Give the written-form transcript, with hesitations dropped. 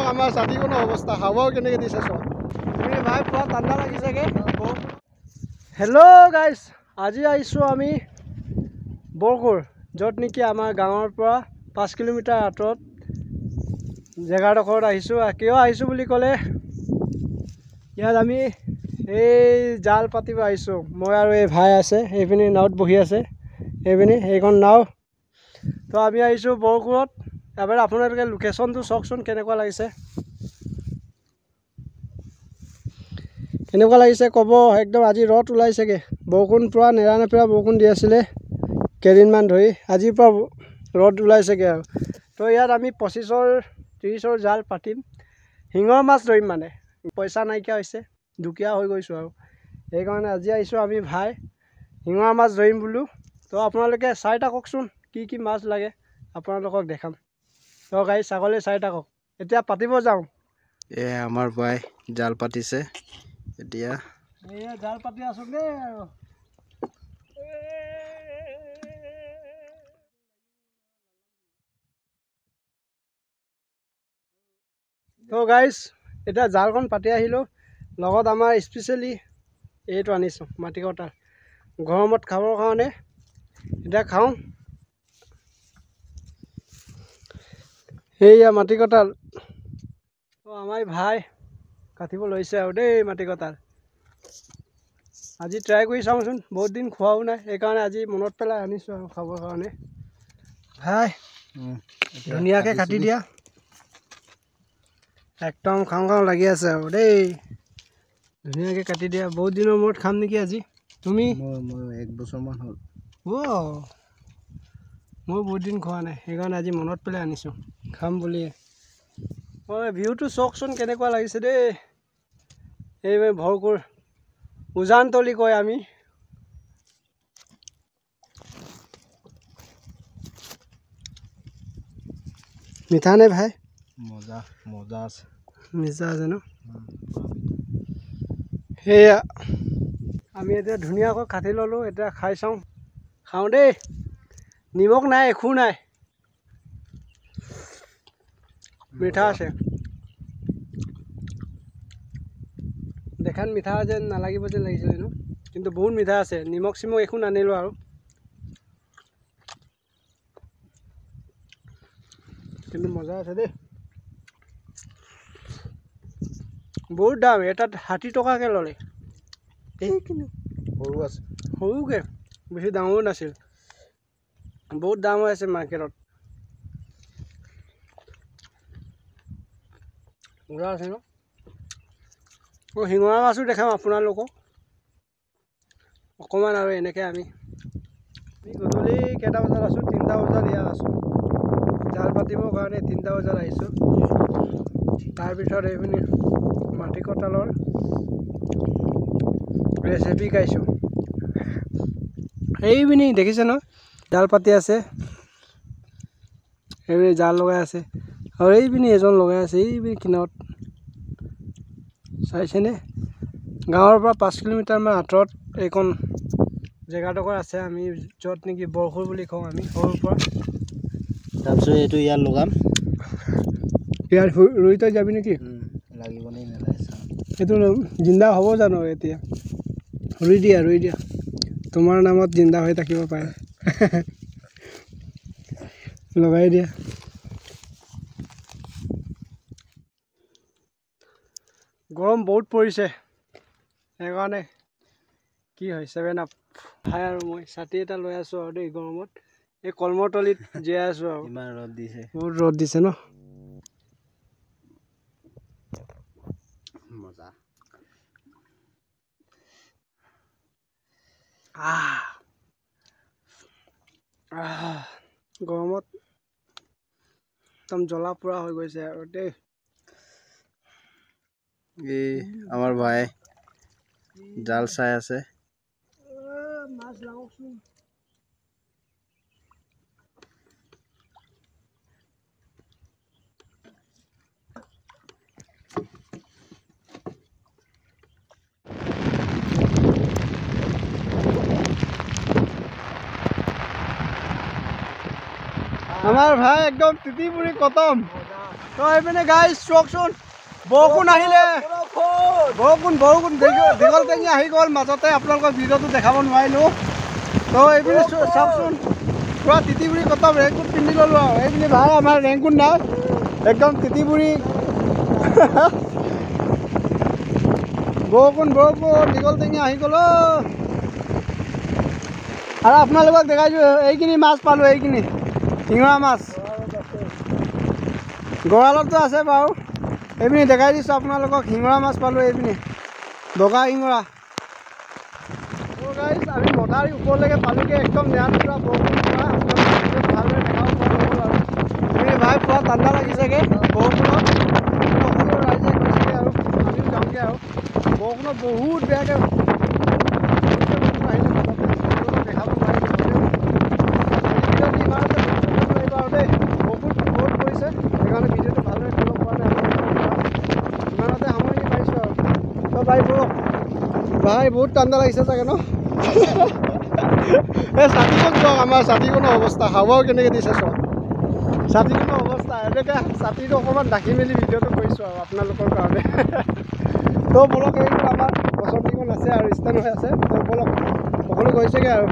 চাওক আমাৰ ছাতিখনৰ অৱস্থা হাৱাও কেনেকৈ দিছে চোৱা তুমি ভাই পুৰা ঠাণ্ডা লাগিছেগৈ হেল্ল' গাইজ আজি আহিছোঁ আমি বৰকুৰ য'ত নেকি আমাৰ গাঁৱৰ পৰা 5 কিলোমিটাৰ আঁতৰত জেগাডোখৰত আহিছোঁ কিয় আহিছোঁ বুলি ক'লে ইয়াত আমি এই জাল পাতিব আহিছোঁ মই আৰু এই ভাই আছে এইপিনি নাৱত বহি আছে এইপিনি এইখন নাও তো আমি আহিছোঁ বৰকুৰত এবাৰ আপোনালোকে লোকেশ্যনটো চাওকচোন কেনেকুৱা লাগিছে ক'ব একদম আজি ৰদ ওলাইছেগৈ বৰষুণ পুৰা নেৰানেপেৰা বৰষুণ দি আছিলে কেইদিনমান ধৰি আজিৰ পৰা ৰদ ওলাইছেগৈ আৰু তো ইয়াত আমি 25-30ৰ জাল পাতিম শিঙৰ মাছ ধৰিম মানে পইচা নাইকিয়া হৈছে দুখীয়া হৈ গৈছোঁ আৰু সেইকাৰণে আজি আহিছোঁ আমি ভাই শিঙৰ মাছ ধৰিম বোলো তো আপোনালোকে চাই থাককচোন কি মাছ লাগে আপোনালোকক দেখাম তো গাড়ী ছাগলী চাই থাকক এতিয়া পাতিব যাওঁ আমাৰ ভাই জাল পাতিছে এতিয়া জাল পাতি আছোঁ দেই আৰু তো গাইজ এতিয়া জালখন পাতি আহিলোঁ লগত আমাৰ স্পেচিয়েলি এইটো আনিছোঁ মাটিকটা গৰমত খাবৰ কাৰণে এতিয়া খাওঁ এইয়া মাটিকঁঠাল আমাৰ ভাই কাটিব লৈছে আৰু দেই মাটিকঁঠাল আজি ট্ৰাই কৰি চাওঁচোন বহুত দিন খোৱাও নাই সেইকাৰণে আজি মনত পেলাই আনিছোঁ আৰু খাবৰ কাৰণে ভাই ধুনীয়াকৈ কাটি দিয়া একদম খাওঁ লাগি আছে আৰু দেই ধুনীয়াকৈ কাটি দিয়া বহুত দিনৰ মূৰত খাম নেকি আজি তুমি মই 1 বছৰমান হ'ল মই বহুত দিন খোৱা নাই সেইকাৰণে আজি মনত পেলাই আনিছোঁ খাম বুলিয়ে ভিউটো চাওকচোন কেনেকুৱা লাগিছে দেই এই ভৰকুৰ উজানতলি কয় আমি মিঠা নে ভাই মজা আছে মিঠা আছে ন সেয়া আমি এতিয়া ধুনীয়াকৈ কাটি ল'লোঁ এতিয়া খাই চাওঁ খাওঁ দেই নিমখ নাই একো নাই মিঠা আছে দেখাত মিঠা যেন নালাগিব যেন লাগিছিলে ন কিন্তু বহুত মিঠা আছে নিমখ চিমখ একো নানিলোঁ আৰু কিন্তু মজা আছে দেই বহুত দাম এটাত 60 টকাকৈ ল'লে এইখিনি সৰু আছে সৰুকৈ বেছি ডাঙৰো নাছিল বহুত দাম হৈ আছে মাৰ্কেটত মজা আছে ন শিঙৰা মাছো দেখাম আপোনালোকক অকণমান আৰু এনেকৈ আমি গধূলি কেইটা বজাত আছোঁ 3টা বজাত ইয়াত আছোঁ জাল পাতিবৰ কাৰণে 3টা বজাত আহিছোঁ তাৰপিছত এইপিনি মাটিকঁঠালৰ ৰেচিপি খাইছোঁ এইপিনি দেখিছে ন জাল পাতি আছে এইপিনি জাল লগাই আছে আৰু এইপিনি এজন লগাই আছে এইপিনি কিনাৰত চাইছেনে গাঁৱৰ পৰা 5 কিলোমিটাৰমান আঁতৰত এইখন জেগাডোখৰ আছে আমি য'ত নেকি বৰকুৰ বুলি কওঁ আমি সৰুৰ পৰা তাৰপিছত এইটো ইয়াত লগাম ইয়াত ৰুই তই যাবি নেকি লাগিব নে নালাগে এইটো জিন্দা হ'ব জানো এতিয়া ৰুই দিয়া তোমাৰ নামত জিন্দা হৈ থাকিব পাৰে লগাই দিয়া গৰম বহুত পৰিছে সেইকাৰণে কি হয় 7 আপ খাই আৰু মই ছাতি এটা লৈ আছোঁ আৰু দেই গৰমত এই কলমৰ তলিত জীয়াই আছোঁ আৰু ইমান ৰ'দ দিছে বহুত ৰ'দ দিছে ন মজা গৰমত একদম জ্বলা পোৰা হৈ গৈছে আৰু দেই এই আমাৰ ভাই জাল চাই আছে মাছ লাওকচোন আমাৰ ভাই একদম তিতি পুৰি খতম তো এইপিনে গাইজ চাওকচোন বৰষুণ আহিলে বৰষুণ দীঘল টেঙি আহি গ'ল মাজতে আপোনালোকৰ ভিডিঅ'টো দেখাব নোৱাৰিলোঁ তো এইপিনে চাওকচোন পুৰা তিতিবুৰি কটম ৰেইনকোট পিন্ধি ল'লোঁ আৰু এইপিনে ভাই আমাৰ ৰেইনকোট নাই একদম তিতিবুৰি বৰষুণ দীঘল টেঙি আহি গ'ল আৰু আপোনালোকক দেখাইছোঁ এইখিনি মাছ পালোঁ এইখিনি শিঙৰা মাছ গঁৰালতো আছে বাৰু এইপিনি দেখাই দিছোঁ আপোনালোকক শিঙৰা মাছ পালোঁ এইপিনি বগা শিঙৰা আমি মথাউৰি ওপৰলৈকে পালোঁগৈ একদম নেৰানেপেৰা বৰষুণ পৰা ভালদৰে দেখাব পৰা নহ'ল আৰু এইপিনি ভাই পুৰা ঠাণ্ডা লাগিছেগৈ বৰষুণত সকলো ৰাইজে গৈছেগৈ আৰু আমিও যাওঁগৈ আৰু বৰষুণত বহুত বেয়াকৈ আহিলে দেখাব নোৱাৰিলোঁ দেই বহুত ৰ'দ পৰিছে সেইকাৰণে ভিডিঅ'টো ভালদৰে কৰিব পৰা নাই ইমানতে সামৰণি মাৰিছোঁ আৰু তো ভাই ব'লক ভাই বহুত ঠাণ্ডা লাগিছে চাগে ন এই ছাতিখন চাওক আমাৰ ছাতিখনৰ অৱস্থা হাৱাও কেনেকৈ দিছে চাওক ছাতিখনৰ অৱস্থা এনেকৈ ছাতিটো অকণমান ঢাকি মেলি ভিডিঅ'টো কৰিছোঁ আৰু আপোনালোকৰ কাৰণে তো ব'লক এইবোৰ আমাৰ পচন্দিখন আছে আৰু ষ্টেণ্ড হৈ আছে তো ব'লক সকলো গৈছেগৈ আৰু